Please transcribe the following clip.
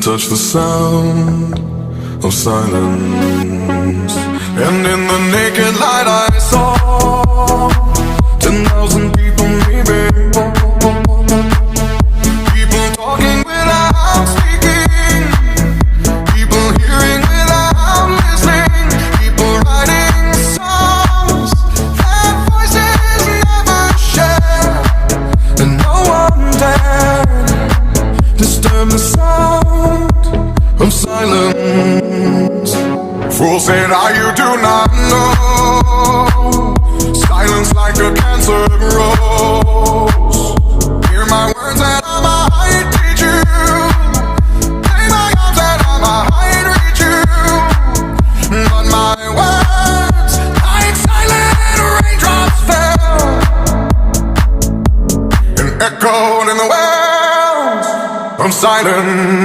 touch the sound of silence. And in the naked light I saw 10,000 people, maybe. People talking without speaking, people hearing without listening, people writing songs that voices never share, and no one dared disturb the sound of silence. Fool said, you do not know. Silence like a cancer grows. Hear my words and I might teach you. Lay my arms and I might reach you. But my words, like silent raindrops, fell and echoed in the wells of silence.